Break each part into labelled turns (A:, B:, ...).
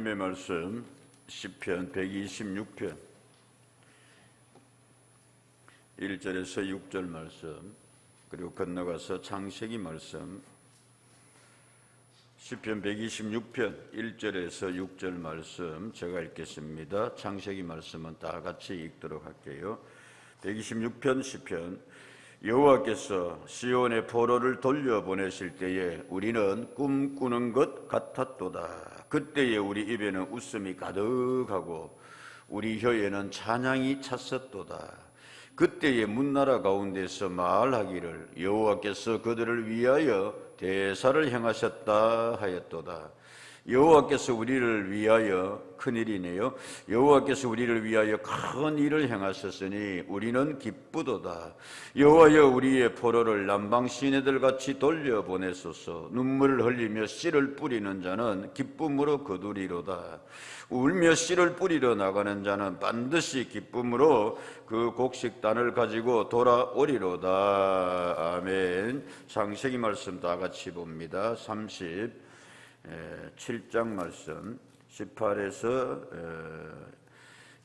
A: 하나님의 말씀 시편 126편 1절에서 6절 말씀, 그리고 건너가서 창세기 말씀, 시편 126편 1절에서 6절 말씀 제가 읽겠습니다. 창세기 말씀은 다 같이 읽도록 할게요. 126편 시편. 여호와께서 시온의 포로를 돌려보내실 때에 우리는 꿈꾸는 것 같았도다. 그때에 우리 입에는 웃음이 가득하고 우리 혀에는 찬양이 찼었도다. 그때에 문나라 가운데서 말하기를 여호와께서 그들을 위하여 대사를 행하셨다 하였도다. 여호와께서 우리를 위하여, 큰일이네요. 여호와께서 우리를 위하여 큰 일을 행하셨으니 우리는 기쁘도다. 여호와여, 우리의 포로를 남방 시내들같이 돌려보내소서. 눈물을 흘리며 씨를 뿌리는 자는 기쁨으로 거두리로다. 울며 씨를 뿌리러 나가는 자는 반드시 기쁨으로 그 곡식단을 가지고 돌아오리로다. 아멘. 창세기 말씀 다 같이 봅니다. 37장 말씀 18에서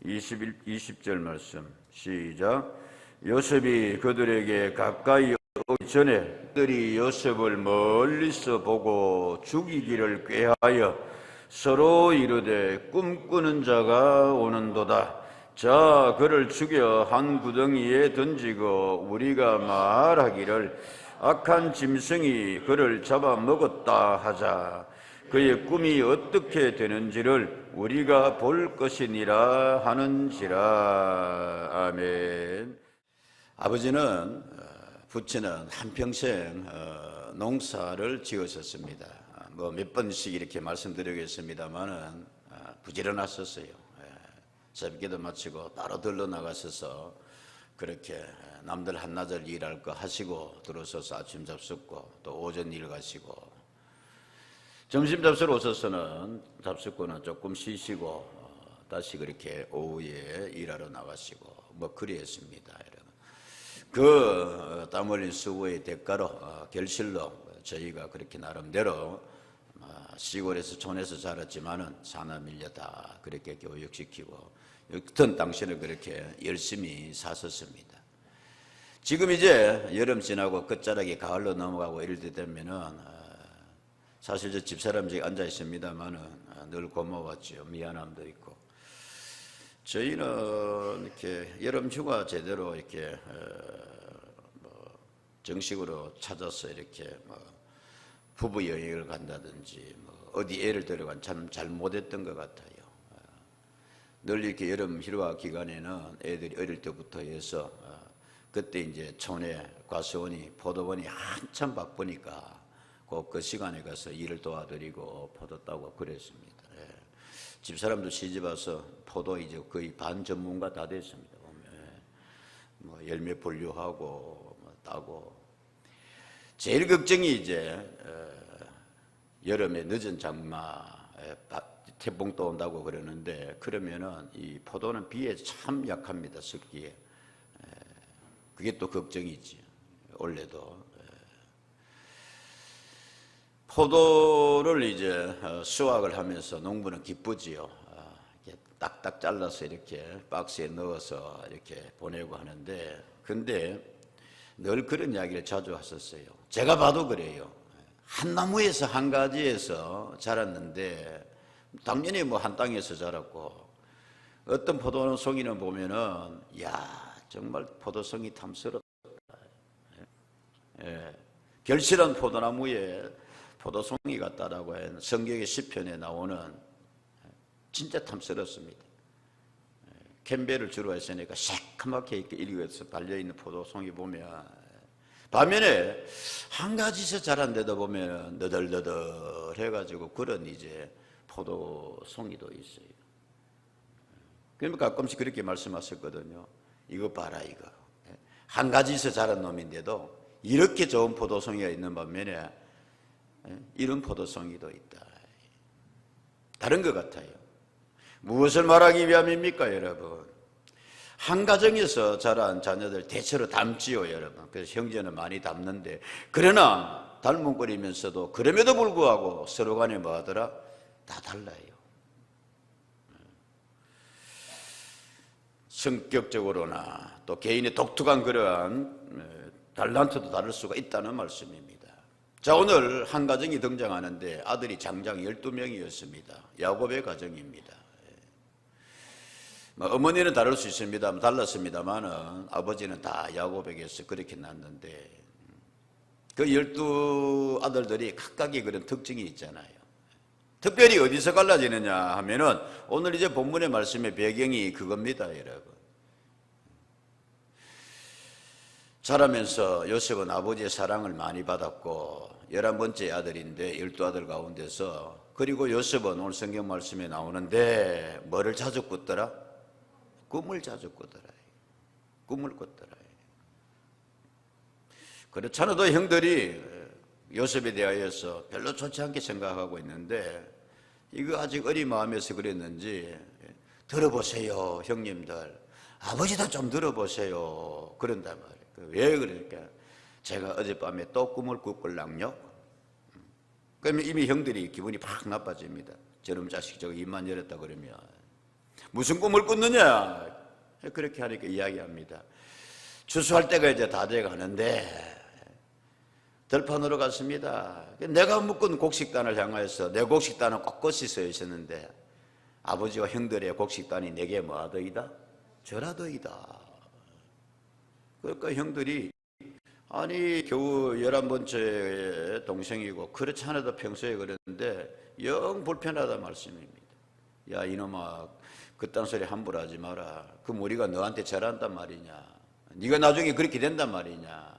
A: 20절 말씀 시작. 요셉이 그들에게 가까이 오기 전에 그들이 요셉을 멀리서 보고 죽이기를 꾀하여 서로 이르되 꿈꾸는 자가 오는도다. 자, 그를 죽여 한 구덩이에 던지고 우리가 말하기를 악한 짐승이 그를 잡아먹었다 하자. 그의 꿈이 어떻게 되는지를 우리가 볼 것이니라 하는지라. 아멘. 아버지는, 부친은 한평생 농사를 지으셨습니다. 몇 번씩 이렇게 말씀드리겠습니다만은 부지런하셨어요. 새벽기도 마치고 따로 들러 나가셔서 그렇게 남들 한나절 일할 거 하시고 들어서서 아침 잡숫고 또 오전 일 가시고 점심 잡수러 오셔서는 잡숫고는 조금 쉬시고 다시 그렇게 오후에 일하러 나가시고 뭐 그리했습니다. 그 땀 흘린 수고의 대가로 결실로 저희가 그렇게 나름대로 시골에서 촌에서 자랐지만은 산하 밀려 다 그렇게 교육시키고 여튼 당신을 그렇게 열심히 사셨습니다. 지금 이제 여름 지나고 끝자락에 가을로 넘어가고 이럴 때 되면은 사실 저 집사람 저기 앉아 있습니다만은 늘 고마웠죠. 미안함도 있고. 저희는 이렇게 여름 휴가 제대로 이렇게 뭐 정식으로 찾아서 이렇게 뭐 부부 여행을 간다든지 뭐 어디 애를 데려간 참 잘 못했던 것 같아요. 늘 이렇게 여름 휴가 기간에는 애들이 어릴 때부터 해서 그때 이제 촌에 과수원이 포도원이 한참 바쁘니까 꼭 그 시간에 가서 일을 도와드리고 포도 따고 그랬습니다. 집사람도 시집 와서 포도 이제 거의 반 전문가 다 됐습니다. 뭐 열매 분류하고 뭐 따고. 제일 걱정이 이제 여름에 늦은 장마 태풍도 온다고 그러는데 그러면은 이 포도는 비에 참 약합니다. 습기에. 그게 또 걱정이지. 올해도 포도를 이제 수확을 하면서 농부는 기쁘지요. 이렇게 딱딱 잘라서 이렇게 박스에 넣어서 이렇게 보내고 하는데, 근데 늘 그런 이야기를 자주 하셨어요. 제가 봐도 그래요. 한 나무에서 한 가지에서 자랐는데 당연히 뭐 한 땅에서 자랐고, 어떤 포도송이는 보면은 야 정말 포도송이 탐스럽다. 결실한 포도나무에 포도송이 같다라고 하는 성경의 시편에 나오는 진짜 탐스럽습니다. 캠벨을 주로 했으니까 새까맣게 이렇게 일교에서 달려있는 포도송이 보면, 반면에 한 가지에서 자란데도 보면 너덜너덜 해가지고 그런 이제 포도송이도 있어요. 그러니까 가끔씩 그렇게 말씀하셨거든요. 이거 봐라, 이거. 한 가지에서 자란 놈인데도 이렇게 좋은 포도송이가 있는 반면에 이런 포도송이도 있다. 다른 것 같아요. 무엇을 말하기 위함입니까, 여러분? 한 가정에서 자란 자녀들 대체로 닮지요, 여러분. 그래서 형제는 많이 닮는데, 그러나 닮은거리면서도 그럼에도 불구하고 서로 간에 뭐 하더라? 다 달라요. 성격적으로나 또 개인의 독특한 그러한 달란트도 다를 수가 있다는 말씀입니다. 자, 오늘 한 가정이 등장하는데 아들이 장장 12명이었습니다. 야곱의 가정입니다. 어머니는 다를 수 있습니다. 달랐습니다만은 아버지는 다 야곱에게서 그렇게 낳았는데 그 12아들들이 각각의 그런 특징이 있잖아요. 특별히 어디서 갈라지느냐 하면은 오늘 이제 본문의 말씀의 배경이 그겁니다, 여러분. 자라면서 요셉은 아버지의 사랑을 많이 받았고 11번째 아들인데 12아들 가운데서, 그리고 요셉은 오늘 성경 말씀에 나오는데 뭐를 자주 꿨더라? 꿈을 자주 꿨더라. 꿈을 꿨더라. 그렇잖아도 형들이 요셉에 대하여서 별로 좋지 않게 생각하고 있는데 이거 아직 어린 마음에서 그랬는지 들어보세요, 형님들. 아버지도 좀 들어보세요. 그런단 말이에요. 왜 그러니까 제가 어젯밤에 또 꿈을 꿨걸랑요. 그러면 이미 형들이 기분이 팍 나빠집니다. 저놈 자식 저거 입만 열었다 그러면 무슨 꿈을 꿨느냐? 그렇게 하니까 이야기합니다. 추수할 때가 이제 다 돼 가는데 들판으로 갔습니다. 내가 묶은 곡식단을 향하여서 내 곡식단은 꼿꼿이 서 있었는데 아버지와 형들의 곡식단이 내게 뭐하더이다? 절하더이다. 그러니까 형들이 아니 겨우 11번째 동생이고 그렇지 않아도 평소에 그랬는데 영 불편하다 말씀입니다. 야 이놈아 그딴 소리 함부로 하지 마라. 그 무리가 너한테 절한단 말이냐. 네가 나중에 그렇게 된단 말이냐.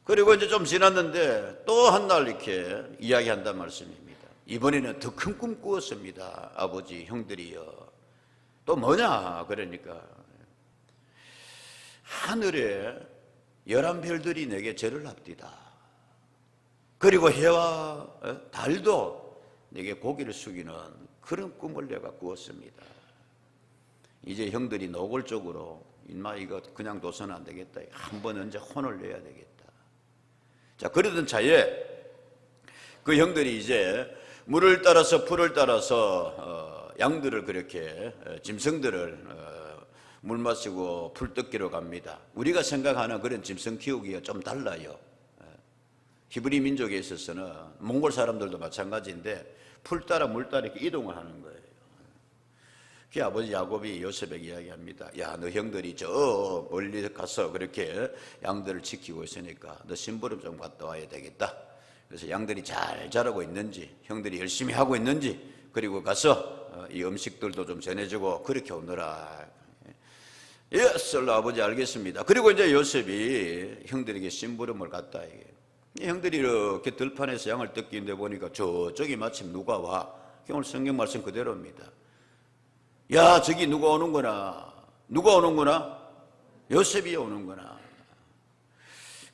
A: 그리고 이제 좀 지났는데 또 한 날 이렇게 이야기한단 말씀입니다. 이번에는 더 큰 꿈 꾸었습니다. 아버지 형들이요. 또 뭐냐 그러니까 하늘에 11별들이 내게 절을 합디다. 그리고 해와 달도 내게 고개를 숙이는 그런 꿈을 내가 꾸었습니다. 이제 형들이 노골적으로 인마 이거 그냥 둬서는 안 되겠다. 한번 언제 혼을 내야 되겠다. 자, 그러던 차에 그 형들이 이제 물을 따라서 풀을 따라서 양들을 그렇게 짐승들을 물 마시고 풀 뜯기로 갑니다. 우리가 생각하는 그런 짐승 키우기가 좀 달라요. 히브리 민족에 있어서는 몽골 사람들도 마찬가지인데 풀 따라 물 따라 이렇게 이동을 하는 거예요. 그 아버지 야곱이 요셉에게 이야기합니다. 야, 너 형들이 저 멀리 가서 그렇게 양들을 지키고 있으니까 너 심부름 좀 갔다 와야 되겠다. 그래서 양들이 잘 자라고 있는지, 형들이 열심히 하고 있는지, 그리고 가서 이 음식들도 좀 전해주고 그렇게 오너라. 예, 썰로 아버지 알겠습니다. 그리고 이제 요셉이 형들에게 심부름을 갔다. 형들이 이렇게 들판에서 양을 뜯기는데 보니까 저쪽이 마침 누가 와. 오늘 성경 말씀 그대로입니다. 야, 저기 누가 오는구나. 누가 오는구나? 요셉이 오는구나.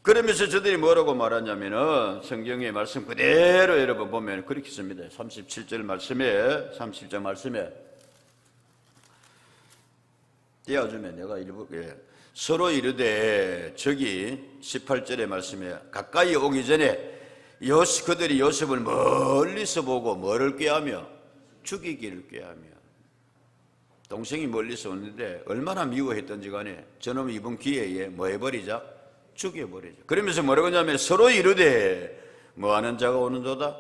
A: 그러면서 저들이 뭐라고 말하냐면은 성경의 말씀 그대로 여러분 보면 그렇게 씁니다. 37절 말씀에, 37절 말씀에 띄워주면 내가 일부 서로 이르되, 저기 18절의 말씀에 가까이 오기 전에 그들이 요셉을 멀리서 보고 뭐를 꾀하며? 죽이기를 꾀하며. 동생이 멀리서 오는데 얼마나 미워했던지 간에 저놈 이번 기회에 뭐 해버리자? 죽여버리자. 그러면서 뭐라고 하냐면 서로 이르되 뭐하는 자가 오는도다?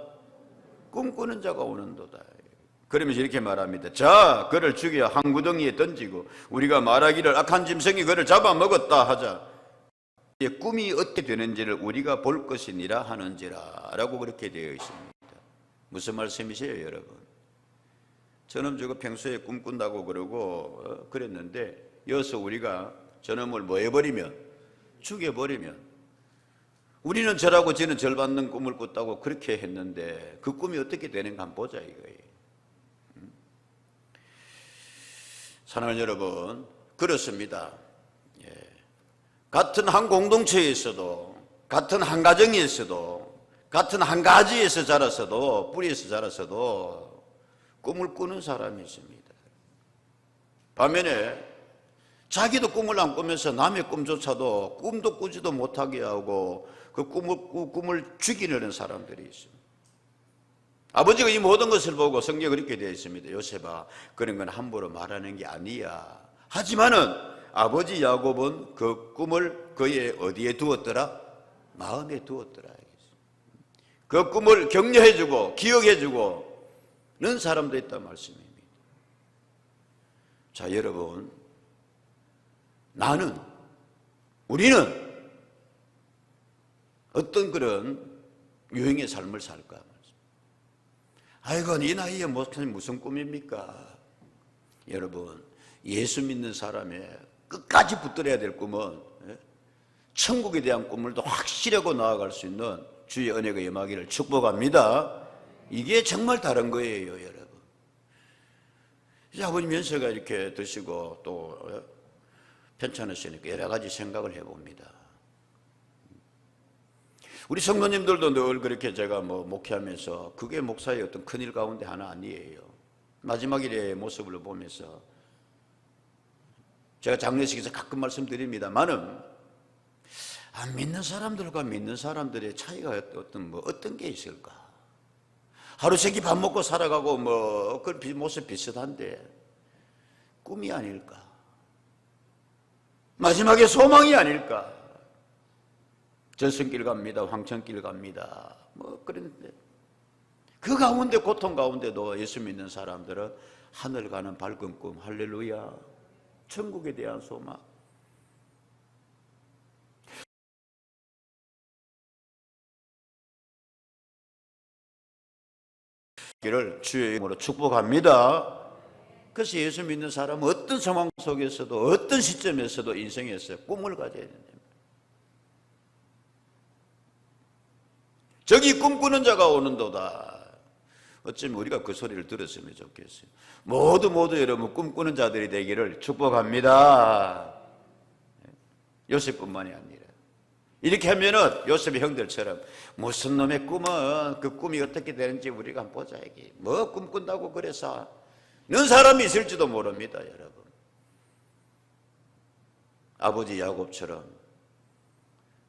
A: 꿈꾸는 자가 오는도다. 그러면서 이렇게 말합니다. 자, 그를 죽여 한 구덩이에 던지고 우리가 말하기를 악한 짐승이 그를 잡아먹었다 하자. 꿈이 어떻게 되는지를 우리가 볼 것이니라 하는지라 라고 그렇게 되어 있습니다. 무슨 말씀이세요, 여러분? 저놈 저거 평소에 꿈꾼다고 그러고 그랬는데 여기서 우리가 저놈을 뭐 해버리면? 죽여버리면 우리는 절하고 지는 절 받는 꿈을 꿨다고 그렇게 했는데 그 꿈이 어떻게 되는가 한번 보자 이거예요. 사랑하는 여러분, 그렇습니다. 같은 한 공동체에 있어도, 같은 한 가정에 있어도, 같은 한 가지에서 자랐어도, 뿌리에서 자랐어도 꿈을 꾸는 사람이 있습니다. 반면에 자기도 꿈을 안 꾸면서 남의 꿈조차도 꿈도 꾸지도 못하게 하고 그 꿈을 죽이려는 사람들이 있습니다. 아버지가 이 모든 것을 보고 성경에 그렇게 되어 있습니다. 요셉아, 그런 건 함부로 말하는 게 아니야. 하지만은 아버지 야곱은 그 꿈을 그의 어디에 두었더라? 마음에 두었더라. 그 꿈을 격려해주고 기억해주고는 사람도 있다는 말씀입니다. 자, 여러분, 우리는 어떤 그런 유형의 삶을 살까? 아이고, 이 나이에 무슨 꿈입니까? 여러분, 예수 믿는 사람의 끝까지 붙들어야 될 꿈은 천국에 대한 꿈을 더 확실하고 나아갈 수 있는 주의 은혜가 임하기를 축복합니다. 이게 정말 다른 거예요, 여러분. 이제 아버님 연세가 이렇게 드시고 또 편찮으시니까 여러 가지 생각을 해봅니다. 우리 성도님들도 늘 그렇게 제가 목회하면서 그게 목사의 어떤 큰일 가운데 하나 아니에요. 마지막 일의 모습을 보면서 제가 장례식에서 가끔 말씀드립니다만은 안 믿는 사람들과 믿는 사람들의 차이가 어떤 게 있을까? 하루 세끼 밥 먹고 살아가고 그 모습 비슷한데 꿈이 아닐까? 마지막에 소망이 아닐까? 전승길 갑니다. 황천길 갑니다. 그런데 그 가운데 고통 가운데도 예수 믿는 사람들은 하늘 가는 밝은 꿈, 할렐루야, 천국에 대한 소망. 기를 주의 이름으로 축복합니다. 그래서 예수 믿는 사람은 어떤 상황 속에서도 어떤 시점에서도 인생에서 꿈을 가져야 된다. 저기 꿈꾸는 자가 오는도다. 어쩌면 우리가 그 소리를 들었으면 좋겠어요. 모두 여러분 꿈꾸는 자들이 되기를 축복합니다. 요셉뿐만이 아니라 이렇게 하면은 요셉의 형들처럼 무슨 놈의 꿈은 그 꿈이 어떻게 되는지 우리가 한번 보자. 이게 뭐 꿈꾼다고 그래서 는 사람이 있을지도 모릅니다, 여러분. 아버지 야곱처럼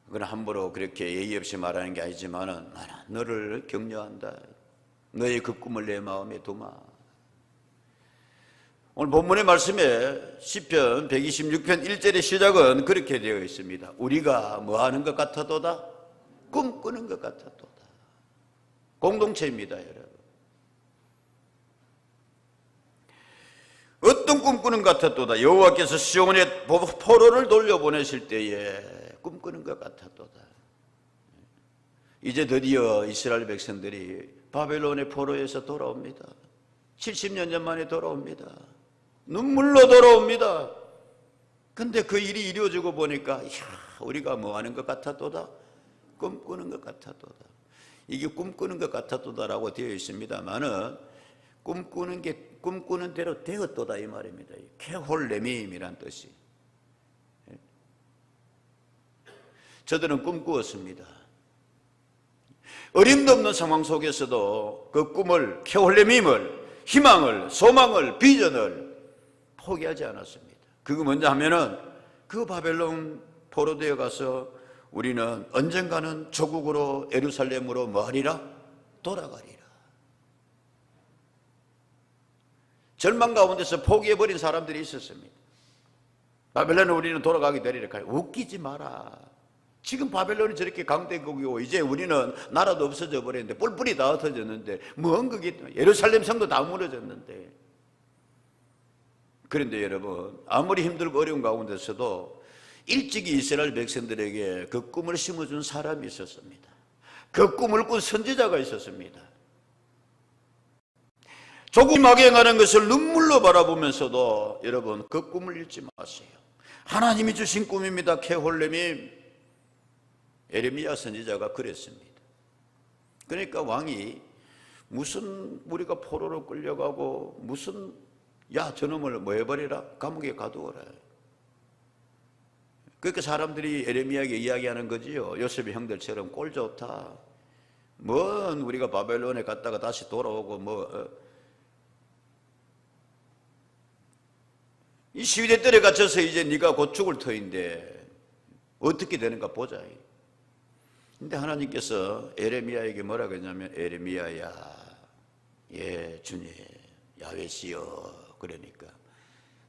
A: 그건 함부로 그렇게 예의 없이 말하는 게 아니지만은 나는 너를 격려한다. 너의 그 꿈을 내 마음에 두마. 오늘 본문의 말씀에 시편 126편 1절의 시작은 그렇게 되어 있습니다. 우리가 뭐 하는 것 같아도다? 꿈꾸는 것 같아도다. 공동체입니다, 여러분. 어떤 꿈꾸는 것 같아도다. 여호와께서 시온에 포로를 돌려보내실 때에 꿈꾸는 것 같아도다. 이제 드디어 이스라엘 백성들이 바벨론의 포로에서 돌아옵니다. 70년 전 만에 돌아옵니다. 눈물로 돌아옵니다. 근데 그 일이 이루어지고 보니까 우리가 뭐 하는 것 같아도다? 꿈꾸는 것 같아도다. 이게 꿈꾸는 것 같아도다라고 되어 있습니다만은 꿈꾸는 대로 되었도다 이 말입니다. 케홀레밈이란 뜻이. 저들은 꿈꾸었습니다. 어림도 없는 상황 속에서도 그 꿈을, 케홀레밈을, 희망을, 소망을, 비전을 포기하지 않았습니다. 그거 먼저 하면은 그 바벨론 포로되어 가서 우리는 언젠가는 조국으로 예루살렘으로 뭐하리라? 돌아가리라. 절망 가운데서 포기해버린 사람들이 있었습니다. 바벨론에 우리는 돌아가게 되리라. 웃기지 마라. 지금 바벨론이 저렇게 강대국이고 이제 우리는 나라도 없어져 버렸는데 뿔뿔이 다 흩어졌는데 뭔 그게 예루살렘 성도 다 무너졌는데. 그런데 여러분 아무리 힘들고 어려운 가운데서도 일찍이 이스라엘 백성들에게 그 꿈을 심어준 사람이 있었습니다. 그 꿈을 꾼 선지자가 있었습니다. 조금 막연하는 것을 눈물로 바라보면서도 여러분 그 꿈을 잃지 마세요. 하나님이 주신 꿈입니다. 케홀레밈. 에레미야 선지자가 그랬습니다. 그러니까 왕이 무슨 우리가 포로로 끌려가고 무슨 저놈을 뭐 해버리라? 감옥에 가두어라. 그러니까 사람들이 에레미야에게 이야기하는 거지요. 요셉의 형들처럼 꼴 좋다. 뭔 우리가 바벨론에 갔다가 다시 돌아오고 이 시위대 뜰에 갇혀서 이제 네가 곧 죽을 터인데 어떻게 되는가 보자. 근데 하나님께서 에레미야에게 뭐라고 했냐면 에레미야야 예, 주님, 야훼시여. 그러니까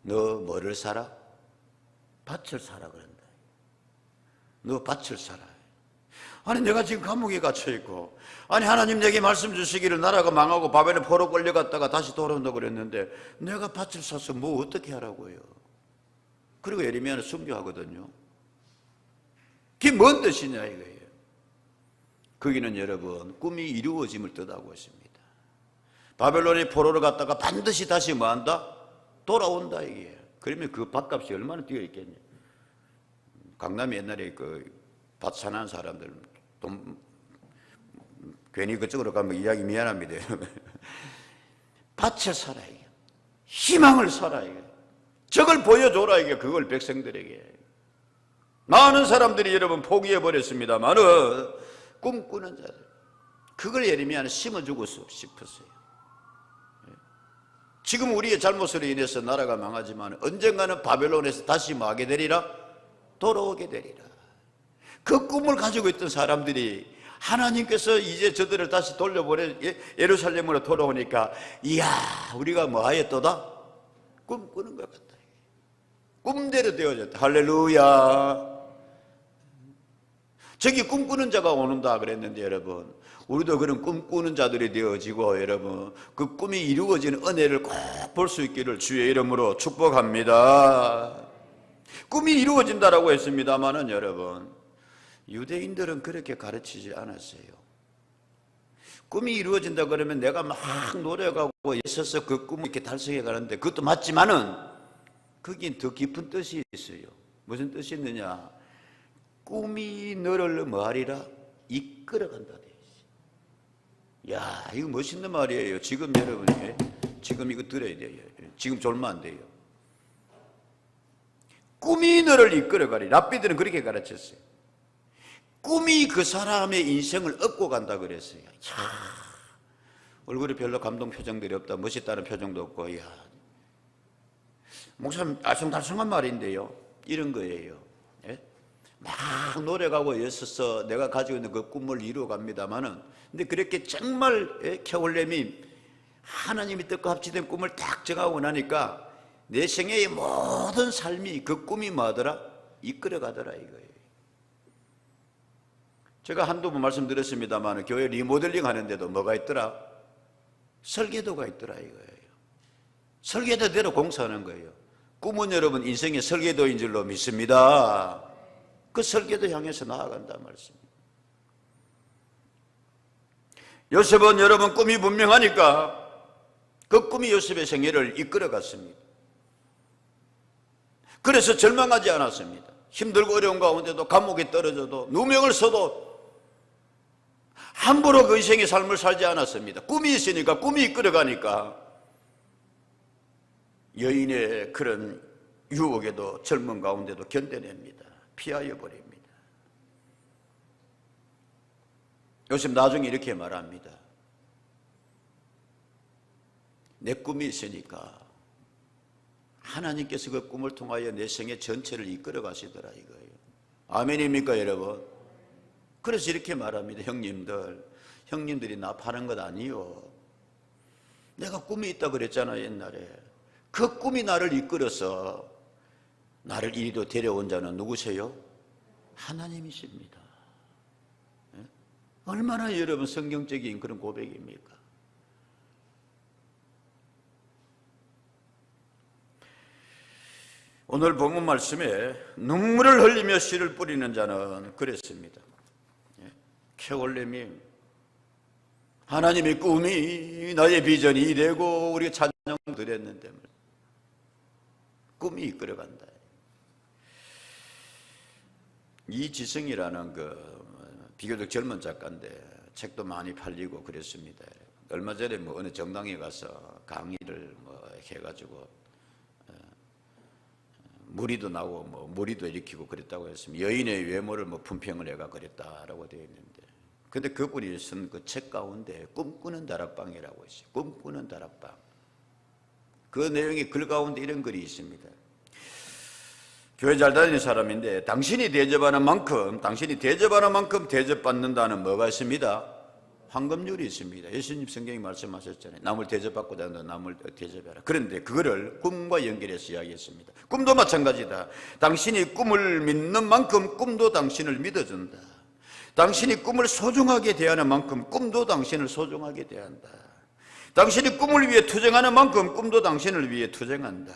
A: 너 뭐를 사라? 밭을 사라 그런다. 너 밭을 사라. 아니 내가 지금 감옥에 갇혀있고, 아니 하나님 내게 말씀 주시기를 나라가 망하고 바벨에 포로 끌려갔다가 다시 돌아온다고 그랬는데 내가 밭을 사서 뭐 어떻게 하라고요? 그리고 예레미야는 순교하거든요. 그게 뭔 뜻이냐 이거예요. 거기는 여러분 꿈이 이루어짐을 뜻하고 있습니다. 바벨론의 포로를 갔다가 반드시 다시 뭐한다? 돌아온다 이게. 그러면 그 밭값이 얼마나 뛰어 있겠냐. 강남에 옛날에 그 밭 사는 사람들 돈 괜히 그쪽으로 가면 이야기 미안합니다. 밭을 사라 이게. 희망을 사라 이게. 적을 보여줘라 이게. 그걸 백성들에게. 많은 사람들이 여러분 포기해 버렸습니다만은 꿈꾸는 자들, 그걸 예레미야는 심어주고 싶었어요. 지금 우리의 잘못으로 인해서 나라가 망하지만 언젠가는 바벨론에서 다시 뭐 하게 되리라? 돌아오게 되리라. 그 꿈을 가지고 있던 사람들이 하나님께서 이제 저들을 다시 돌려보내 예루살렘으로 돌아오니까 이야 우리가 뭐 하였도다? 꿈꾸는 것 같다. 꿈대로 되어졌다. 할렐루야. 저기 꿈꾸는 자가 오는다 그랬는데 여러분, 우리도 그런 꿈꾸는 자들이 되어지고 여러분 그 꿈이 이루어지는 은혜를 꼭 볼 수 있기를 주의 이름으로 축복합니다. 꿈이 이루어진다라고 했습니다마는 여러분 유대인들은 그렇게 가르치지 않았어요. 꿈이 이루어진다 그러면 내가 막 노력하고 있어서 그 꿈을 이렇게 달성해 가는데 그것도 맞지만은 거긴 더 깊은 뜻이 있어요. 무슨 뜻이 있느냐? 꿈이 너를 뭐하리라? 이끌어간다 돼 있어요. 야, 이거 멋있는 말이에요. 지금 여러분이 지금 이거 들어야 돼요. 지금 졸면 안 돼요. 꿈이 너를 이끌어가리. 랍비들은 그렇게 가르쳤어요. 꿈이 그 사람의 인생을 업고 간다 그랬어요. 야, 얼굴에 별로 감동 표정들이 없다. 멋있다는 표정도 없고, 야, 목사님 알쏭달쏭한 말인데요. 이런 거예요. 예? 막 노력하고 애써서 내가 가지고 있는 그 꿈을 이루어갑니다만은, 근데 그렇게 정말 겨울렘이 하나님이 뜻과 합치된 꿈을 딱 정하고 나니까 내 생애의 모든 삶이 그 꿈이 뭐하더라? 이끌어가더라 이거예요. 제가 한두 번 말씀드렸습니다만 교회 리모델링 하는데도 뭐가 있더라? 설계도가 있더라 이거예요. 설계도대로 공사하는 거예요. 꿈은 여러분 인생의 설계도인 줄로 믿습니다. 그 설계도 향해서 나아간단 말씀입니다. 요셉은 여러분 꿈이 분명하니까 그 꿈이 요셉의 생애를 이끌어갔습니다. 그래서 절망하지 않았습니다. 힘들고 어려운 가운데도 감옥에 떨어져도 누명을 써도 함부로 그 인생의 삶을 살지 않았습니다. 꿈이 있으니까, 꿈이 이끌어가니까 여인의 그런 유혹에도 젊은 가운데도 견뎌냅니다. 피하여 버립니다. 요셉 나중에 이렇게 말합니다. 내 꿈이 있으니까 하나님께서 그 꿈을 통하여 내 생애 전체를 이끌어 가시더라 이거예요. 아멘입니까 여러분? 그래서 이렇게 말합니다. 형님들이 나 파는 것 아니요. 내가 꿈이 있다고 그랬잖아요 옛날에. 그 꿈이 나를 이끌어서 나를 이리로 데려온 자는 누구세요? 하나님이십니다. 얼마나 여러분 성경적인 그런 고백입니까? 오늘 본문 말씀에 눈물을 흘리며 씨를 뿌리는 자는 그랬습니다. 캐올렘이 하나님의 꿈이 나의 비전이 되고 우리가 찬양 드렸는데 꿈이 이끌어간다. 이지성이라는 그 비교적 젊은 작가인데 책도 많이 팔리고 그랬습니다. 얼마 전에 뭐 어느 정당에 가서 강의를 뭐 해가지고 무리도 나고 뭐 무리도 일으키고 그랬다고 했습니다. 여인의 외모를 뭐 품평을 해가 그랬다라고 되어 있는데, 근데 그분이 쓴 그 책 가운데 꿈꾸는 다락방이라고 있어요. 꿈꾸는 다락방. 그 내용이 글 가운데 이런 글이 있습니다. 교회 잘 다니는 사람인데 당신이 대접하는 만큼 대접받는다는 뭐가 있습니다? 황금률이 있습니다. 예수님 성경이 말씀하셨잖아요. 남을 대접받고자 한다. 남을 대접해라. 그런데 그거를 꿈과 연결해서 이야기했습니다. 꿈도 마찬가지다. 당신이 꿈을 믿는 만큼 꿈도 당신을 믿어준다. 당신이 꿈을 소중하게 대하는 만큼 꿈도 당신을 소중하게 대한다. 당신이 꿈을 위해 투쟁하는 만큼 꿈도 당신을 위해 투쟁한다.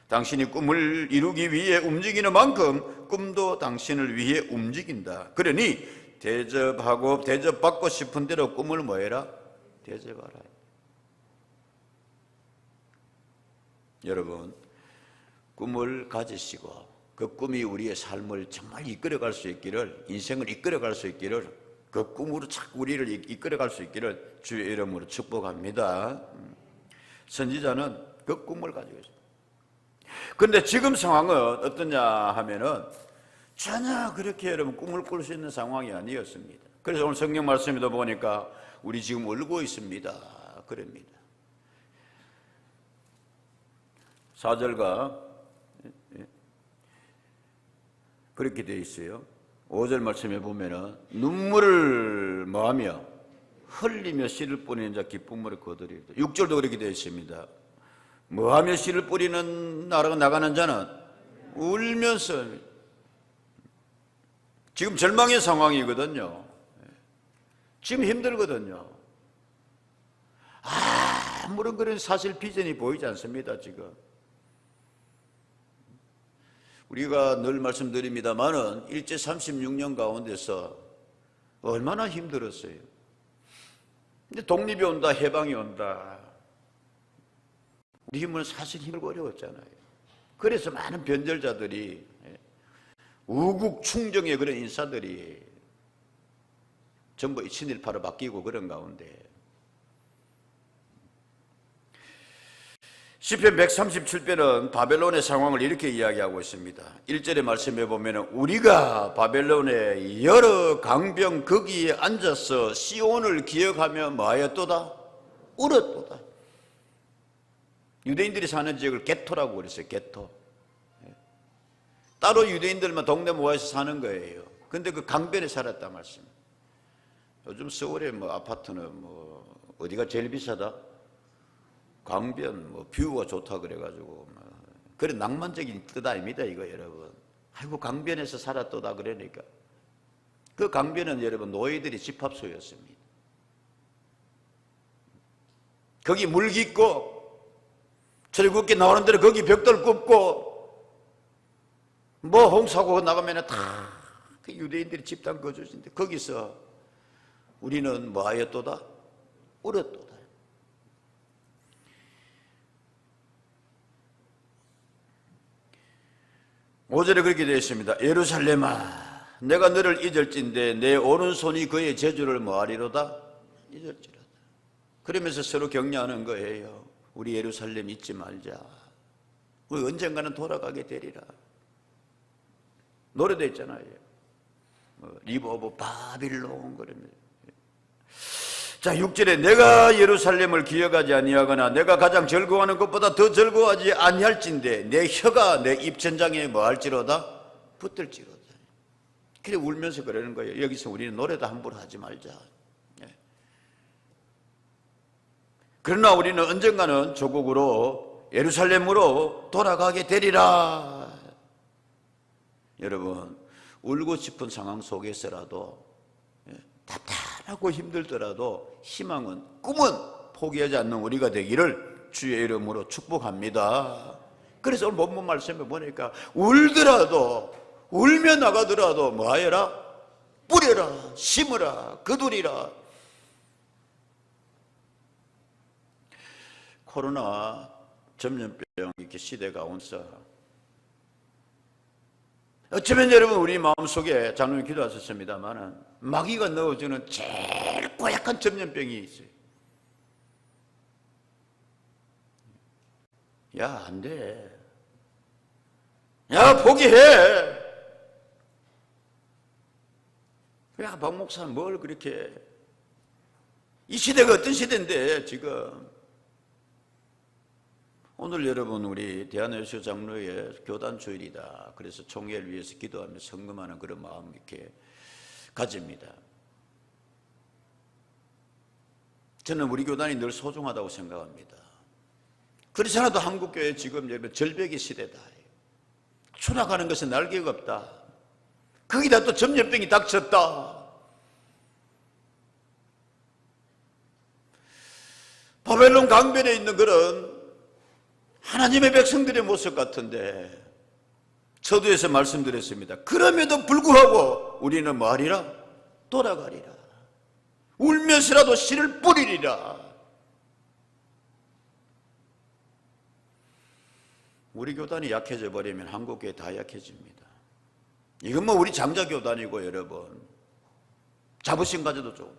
A: 당신이 꿈을 이루기 위해 움직이는 만큼 꿈도 당신을 위해 움직인다. 그러니 대접하고 대접받고 싶은 대로 꿈을 뭐해라? 대접하라. 여러분, 꿈을 가지시고 그 꿈이 우리의 삶을 정말 이끌어갈 수 있기를, 인생을 이끌어갈 수 있기를, 그 꿈으로 자꾸 우리를 이끌어갈 수 있기를 주의 이름으로 축복합니다. 선지자는 그 꿈을 가지고 있습니다. 그런데 지금 상황은 어떠냐 하면은 전혀 그렇게 여러분 꿈을 꿀 수 있는 상황이 아니었습니다. 그래서 오늘 성경 말씀에도 보니까 우리 지금 울고 있습니다. 그럽니다. 4절과 그렇게 되어 있어요. 5절 말씀에 보면은 눈물을 뭐하며 흘리며 씨를 뿌리는 자 기쁨으로 거두리로다. 6절도 그렇게 되어 있습니다. 뭐하며 씨를 뿌리는 나가는 자는 울면서. 지금 절망의 상황이거든요. 지금 힘들거든요. 아무런 그런 사실 비전이 보이지 않습니다. 지금 우리가 늘 말씀드립니다만은 일제 36년 가운데서 얼마나 힘들었어요. 근데 독립이 온다, 해방이 온다. 우리 힘은 사실 힘들고 어려웠잖아요. 그래서 많은 변절자들이, 우국 충정의 그런 인사들이 전부 친일파로 바뀌고 그런 가운데 시편 137편은 바벨론의 상황을 이렇게 이야기하고 있습니다. 1절의 말씀에 보면 우리가 바벨론의 여러 강병 거기에 앉아서 시온을 기억하며 뭐하였도다? 울었도다. 유대인들이 사는 지역을 게토라고 그랬어요. 게토. 따로 유대인들만 동네 모아서 사는 거예요. 근데 그 강변에 살았단 말씀. 요즘 서울에 뭐 아파트는 뭐 어디가 제일 비싸다? 강변 뭐 뷰가 좋다 그래가지고 그런 낭만적인 뜻 아닙니다 이거 여러분. 아이고 강변에서 살았도다 그러니까 그 강변은 여러분 노예들이 집합소였습니다. 거기 물 깊고 출애굽기 나오는 대로 거기 벽돌 굽고 뭐 홍수하고 나가면 다 그 유대인들이 집단 거주지인데 거기서 우리는 뭐 하였도다? 울었도다. 오절에 그렇게 되어 있습니다. 예루살렘아 내가 너를 잊을진데 내 오른손이 그의 재주를 뭐하리로다? 잊을지로다. 그러면서 서로 격려하는 거예요. 우리 예루살렘 잊지 말자. 우리 언젠가는 돌아가게 되리라. 노래도 있잖아요. 리버 오브 바빌론 그럽니다. 자 6절에 내가 예루살렘을 기억하지 아니하거나 내가 가장 즐거워하는 것보다 더 즐거워하지 아니할진대 내 혀가 내 입천장에 뭐할지로다? 붙들지로다. 그래 울면서 그러는 거예요. 여기서 우리는 노래도 함부로 하지 말자. 그러나 우리는 언젠가는 조국으로 예루살렘으로 돌아가게 되리라. 여러분 울고 싶은 상황 속에서라도 답답하고 힘들더라도 희망은 꿈은 포기하지 않는 우리가 되기를 주의 이름으로 축복합니다. 그래서 오늘 본문 말씀에 보니까 울더라도 울며 나가더라도 뭐하여라? 뿌려라 심으라 거두리라. 코로나 전염병 이렇게 시대가 온서 어쩌면 여러분 우리 마음속에 장로님 기도하셨습니다만 마귀가 넣어주는 제일 고약한 전염병이 있어요. 야 안돼. 야 포기해. 야 박 목사 뭘 그렇게. 이 시대가 어떤 시대인데 지금. 오늘 여러분 우리 대한예수 장로의 교단 주일이다. 그래서 총회를 위해서 기도하며 성금하는 그런 마음 이렇게 가집니다. 저는 우리 교단이 늘 소중하다고 생각합니다. 그렇지 않아도 한국교회 지금 절벽의 시대다. 추락하는 것은 날개가 없다. 거기다 또 전염병이 닥쳤다. 바벨론 강변에 있는 그런 하나님의 백성들의 모습 같은데 서두에서 말씀드렸습니다. 그럼에도 불구하고 우리는 뭐하리라? 돌아가리라. 울면서라도 씨를 뿌리리라. 우리 교단이 약해져 버리면 한국교회 다 약해집니다. 이건 뭐 우리 장자교단이고 여러분 자부심 가져도 좋은.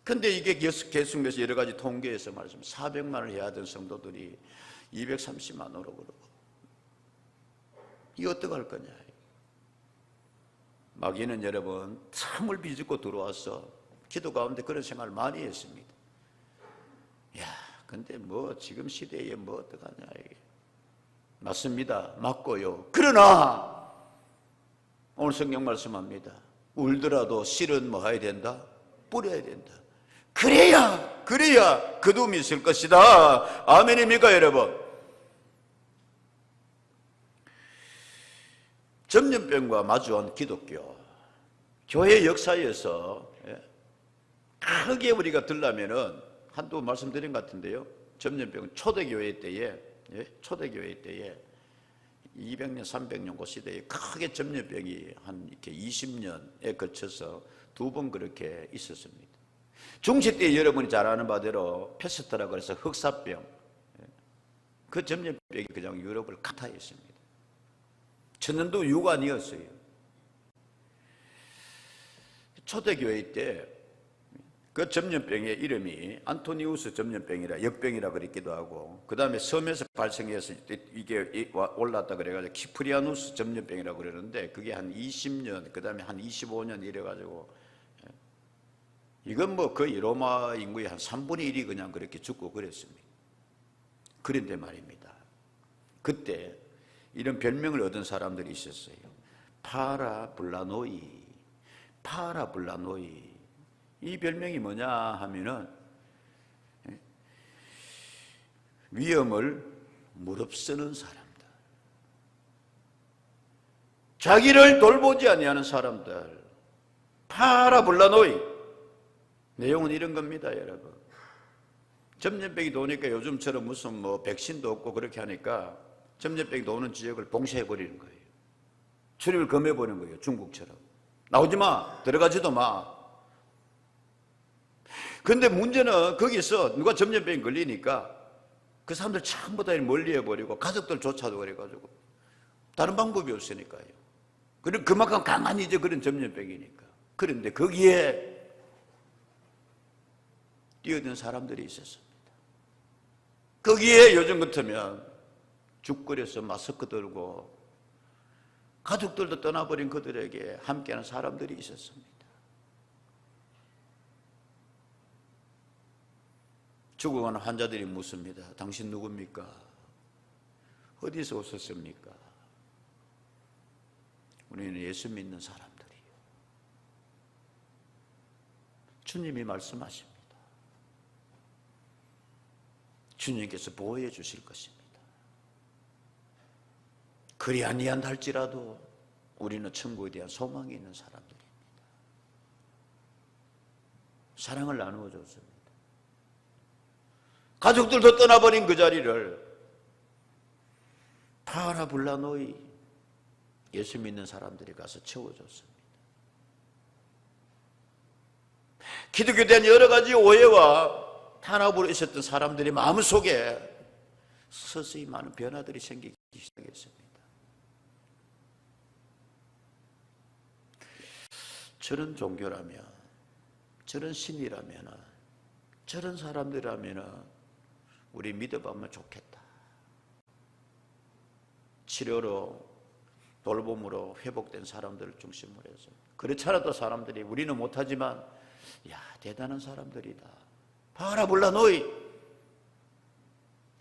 A: 근데 이게 계속해서 여러 가지 통계에서 말씀 400만을 해야 하던 성도들이 230만으로 그러고 이거 어떡할 거냐. 마귀는 여러분 참을 비집고 들어와서 기도 가운데 그런 생각을 많이 했습니다. 야, 근데 뭐 지금 시대에 뭐 어떡하냐 이게. 맞습니다. 맞고요. 그러나 오늘 성경 말씀합니다. 울더라도 씨는 뭐 해야 된다? 뿌려야 된다. 그래야 거둠이 있을 것이다. 아멘입니까 여러분? 전염병과 마주한 기독교 교회 역사에서 크게 우리가 들라면은 한두 번 말씀드린 것 같은데요. 전염병은 초대교회 때에 200년, 300년 그 시대에 크게 전염병이 한 이렇게 20년에 걸쳐서 2번 그렇게 있었습니다. 중세 때 여러분이 잘 아는 바대로 페스트라고 해서 흑사병, 그 전염병이 그냥 유럽을 강타했습니다. 천년도 유관이었어요. 초대교회 때 그 전염병의 이름이 안토니우스 전염병이라 역병이라 그랬기도 하고, 그 다음에 섬에서 발생해서 이게 올랐다 그래가지고 키프리아누스 전염병이라고 그러는데 그게 한 20년, 그 다음에 한 25년 이래가지고 이건 뭐 거의 로마 인구의 한 3분의 1이 그냥 그렇게 죽고 그랬습니다. 그런데 말입니다. 그때 이런 별명을 얻은 사람들이 있었어요. 파라블라노이. 이 별명이 뭐냐 하면은 위험을 무릅쓰는 사람들, 자기를 돌보지 아니하는 사람들, 파라블라노이. 내용은 이런 겁니다, 여러분. 전염병이 도니까 요즘처럼 무슨 뭐 백신도 없고 그렇게 하니까 전염병이 도는 지역을 봉쇄해 버리는 거예요. 출입을 금해 버리는 거예요. 중국처럼. 나오지 마, 들어가지도 마. 근데 문제는 거기서 누가 전염병이 걸리니까 그 사람들 전부 다 멀리 해버리고 가족들조차도 그래가지고 다른 방법이 없으니까요. 그리고 그만큼 강한 이제 그런 전염병이니까. 그런데 거기에 뛰어든 사람들이 있었습니다. 거기에 요즘 같으면 죽 끓여서 마스크 들고 가족들도 떠나버린 그들에게 함께하는 사람들이 있었습니다. 죽어가는 환자들이 묻습니다. 당신 누굽니까? 어디서 오셨습니까? 우리는 예수 믿는 사람들이에요. 주님이 말씀하십니다. 주님께서 보호해 주실 것입니다. 그리 아니한다 할지라도 우리는 천국에 대한 소망이 있는 사람들입니다. 사랑을 나누어 줬습니다. 가족들도 떠나버린 그 자리를 파라블라노이 예수 믿는 사람들이 가서 채워줬습니다. 기독교에 대한 여러 가지 오해와 탄압으로 있었던 사람들의 마음속에 서서히 많은 변화들이 생기기 시작했습니다. 저런 종교라면, 저런 신이라면, 저런 사람들이라면 우리 믿어보면 좋겠다. 치료로, 돌봄으로 회복된 사람들을 중심으로 해서. 그렇지 않아도 사람들이 우리는 못하지만 야, 대단한 사람들이다. 파라블라노이.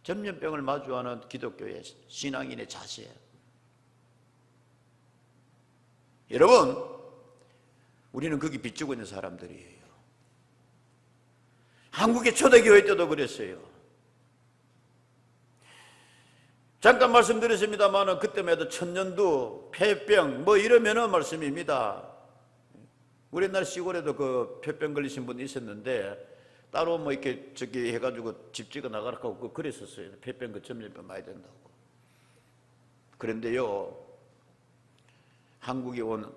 A: 전염병을 마주하는 기독교의 신앙인의 자세. 여러분, 우리는 거기 비추고 있는 사람들이에요. 한국의 초대교회 때도 그랬어요. 잠깐 말씀드렸습니다만 그때마다 천년두, 폐병 뭐 이러면은 말씀입니다. 우리 옛날 시골에도 그 폐병 걸리신 분이 있었는데 따로 뭐 이렇게 저기 해가지고 집 지어 나가라고 그랬었어요. 폐병 그 점점 많이 된다고. 그런데요, 한국에 온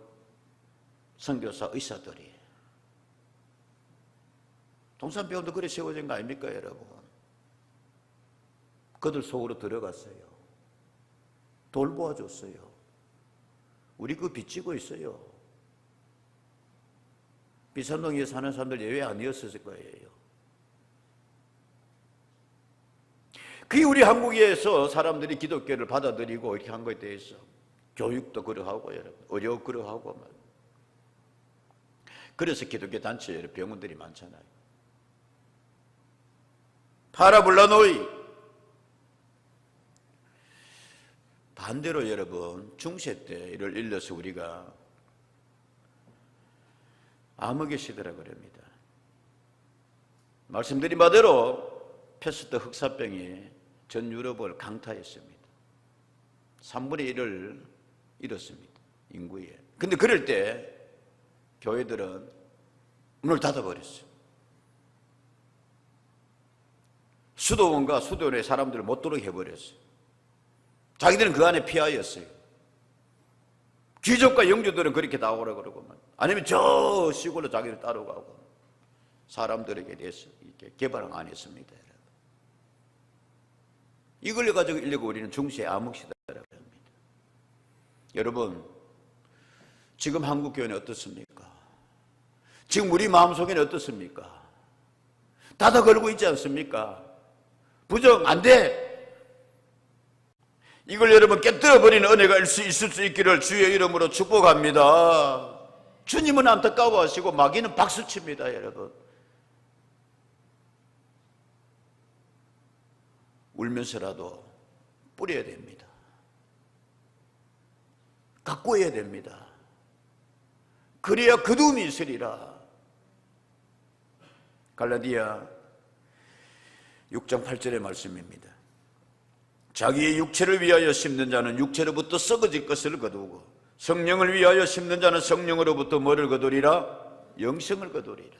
A: 선교사 의사들이 동산병원도 그래 세워진 거 아닙니까, 여러분? 그들 속으로 들어갔어요. 돌보아줬어요. 우리 그 빚지고 있어요. 비산동에 사는 사람들 예외 아니었을 거예요. 그게 우리 한국에서 사람들이 기독교를 받아들이고 이렇게 한 거에 대해서 교육도 그러하고 여러분, 의료 그러하고 그래서 기독교 단체 병원들이 많잖아요. 파라블라노이. 반대로 여러분, 중세 때 이를 일러서 우리가 암흑의 시대라 그럽니다. 말씀드린 바대로 패스트 흑사병이 전 유럽을 강타했습니다. 3분의 1을 잃었습니다, 인구에. 근데 그럴 때 교회들은 문을 닫아버렸어요. 수도원과 수도원의 사람들을 못 들어오게 해버렸어요. 자기들은 그 안에 피하였어요. 귀족과 영주들은 그렇게 나오라 그러고만, 아니면 저 시골로 자기를 따라가고 사람들에게 대해서 이렇게 개방 안 했습니다. 이걸 가지고 일려고 우리는 중세의 암흑시대라고 합니다. 여러분, 지금 한국교회는 어떻습니까? 지금 우리 마음속에는 어떻습니까? 닫아 걸고 있지 않습니까? 부정 안 돼. 이걸 여러분 깨뜨려버리는 은혜가 있을 수 있기를 주의 이름으로 축복합니다. 주님은 안타까워하시고 마귀는 박수칩니다. 여러분, 울면서라도 뿌려야 됩니다. 가꾸어야 됩니다. 그래야 거두음이 있으리라. 갈라디아 6장 8절의 말씀입니다. 자기의 육체를 위하여 심는 자는 육체로부터 썩어질 것을 거두고 성령을 위하여 심는 자는 성령으로부터 뭐를 거두리라? 영생을 거두리라.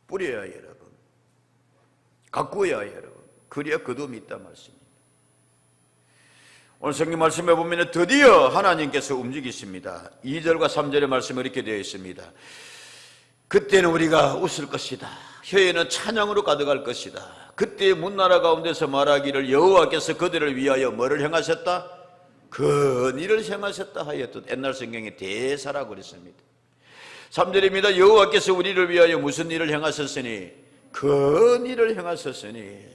A: 뿌려야 여러분, 가꾸어야 여러분, 그래야 거두음이 있단 말씀입니다. 오늘 성경 말씀에 보면 드디어 하나님께서 움직이십니다. 2절과 3절의 말씀이 이렇게 되어 있습니다. 그때는 우리가 웃을 것이다. 혀에는 찬양으로 가득할 것이다. 그때 문나라 가운데서 말하기를 여호와께서 그들을 위하여 뭐를 행하셨다? 근일을 행하셨다 하였던 옛날 성경의 대사라고 그랬습니다. 3절입니다. 여호와께서 우리를 위하여 무슨 일을 행하셨으니? 근일을 행하셨으니.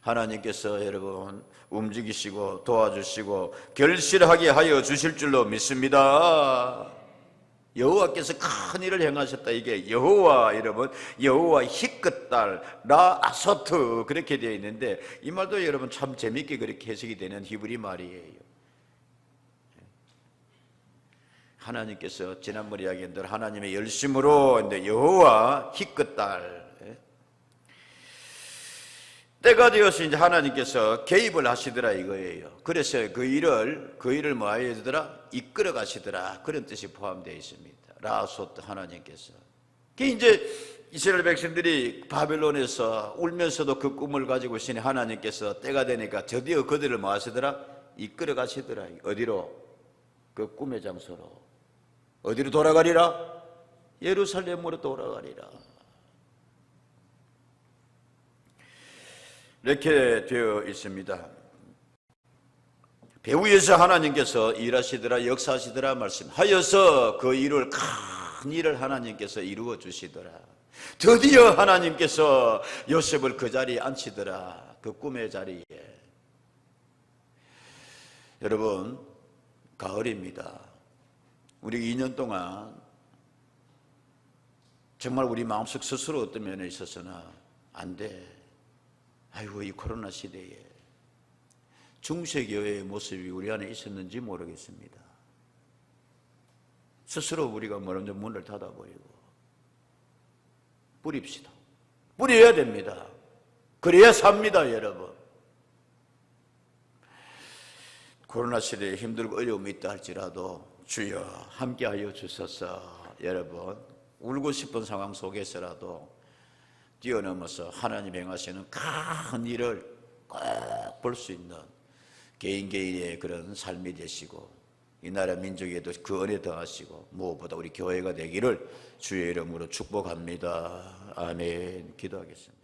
A: 하나님께서 여러분 움직이시고 도와주시고 결실하게 하여 주실 줄로 믿습니다. 여호와께서 큰 일을 행하셨다. 이게 여호와 여러분, 여호와 히끗달 라아소트 그렇게 되어 있는데 이 말도 여러분 참 재밌게 그렇게 해석이 되는 히브리 말이에요. 하나님께서 지난번에 이야기한 대로 하나님의 열심으로 여호와 히끗달 때가 되어서 이제 하나님께서 개입을 하시더라 이거예요. 그래서 그 일을 뭐 하시더라? 이끌어 가시더라. 그런 뜻이 포함되어 있습니다. 라소트 하나님께서. 이제 이스라엘 백성들이 바벨론에서 울면서도 그 꿈을 가지고 있으니 하나님께서 때가 되니까 드디어 그들을 뭐 하시더라? 이끌어 가시더라. 어디로? 그 꿈의 장소로. 어디로 돌아가리라? 예루살렘으로 돌아가리라. 이렇게 되어 있습니다. 배후에서 하나님께서 일하시더라, 역사하시더라 말씀하여서 그 일을, 큰 일을 하나님께서 이루어 주시더라. 드디어 하나님께서 요셉을 그 자리에 앉히더라. 그 꿈의 자리에. 여러분, 가을입니다. 우리 2년 동안 정말 우리 마음속 스스로 어떤 면에 있어서는 안 돼. 아이고, 이 코로나 시대에 중세교회의 모습이 우리 안에 있었는지 모르겠습니다. 스스로 우리가 먼저 문을 닫아버리고 뿌립시다. 뿌려야 됩니다. 그래야 삽니다, 여러분. 코로나 시대에 힘들고 어려움이 있다 할지라도 주여 함께하여 주소서. 여러분, 울고 싶은 상황 속에서라도 뛰어넘어서 하나님 행하시는 큰 일을 꼭 볼 수 있는 개인의 그런 삶이 되시고 이 나라 민족에도 그 은혜 더하시고 무엇보다 우리 교회가 되기를 주의 이름으로 축복합니다. 아멘. 기도하겠습니다.